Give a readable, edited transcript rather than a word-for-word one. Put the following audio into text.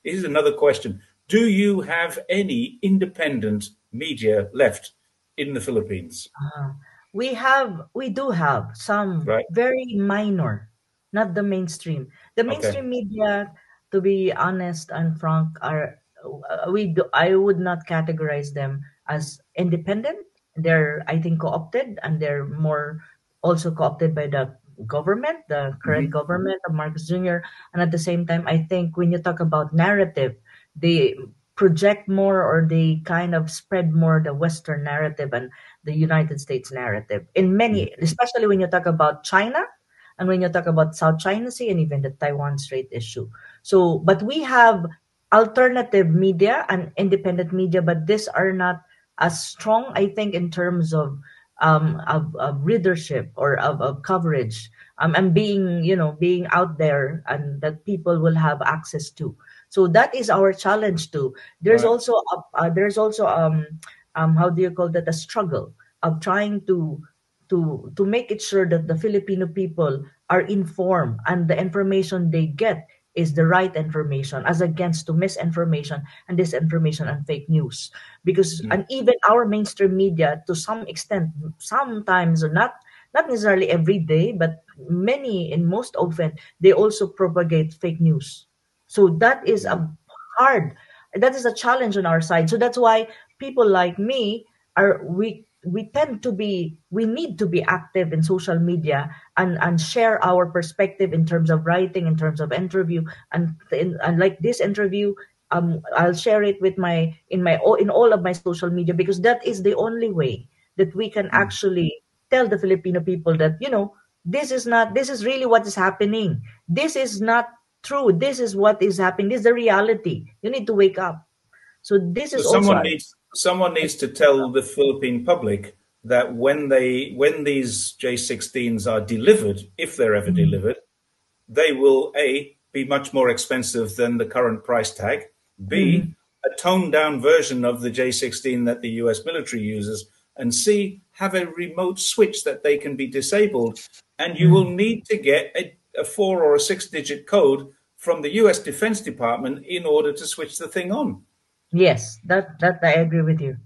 here's another question. Do you have any independent media left in the Philippines? We do have some Right. very minor, not the mainstream. The Okay. mainstream media, to be honest and frank, are I would not categorize them as independent. They're, I think, co-opted, and they're more also co-opted by the government, the current Hmm. government of Marcos Jr. And at the same time, I think when you talk about narrative, they project more, or they kind of spread more the Western narrative and the United States narrative in many, especially when you talk about China and when you talk about South China Sea and even the Taiwan Strait issue. So, but we have alternative media and independent media, but these are not as strong, I think, in terms of readership or of coverage, and being, being out there and that people will have access to. So that is our challenge too. There's Right. also how do you call that, a struggle of trying to make it sure that the Filipino people are informed and the information they get is the right information, as against to misinformation and disinformation and fake news. Because, Mm. and even our mainstream media, to some extent, sometimes, or not necessarily every day, but many and most often, they also propagate fake news. So that is Mm. a hard, that is a challenge on our side. So that's why people like me are we tend to be we need to be active in social media, and share our perspective in terms of writing, in terms of interview, and like this interview, I'll share it with my in all of my social media, because that is the only way that we can Mm. actually tell the Filipino people that, this is really what is happening. This is not true. This is what is happening. This is the reality. You need to wake up. So this So is also someone needs to tell the Philippine public that when these J16s are delivered, if they're ever mm, delivered, they will A, be much more expensive than the current price tag, B, mhm. a toned down version of the J16 that the US military uses, and C, have a remote switch that they can be disabled. And you will Mm. need to get a 4 or 6 digit code from the US Defense Department in order to switch the thing on. Yes, that I agree with you.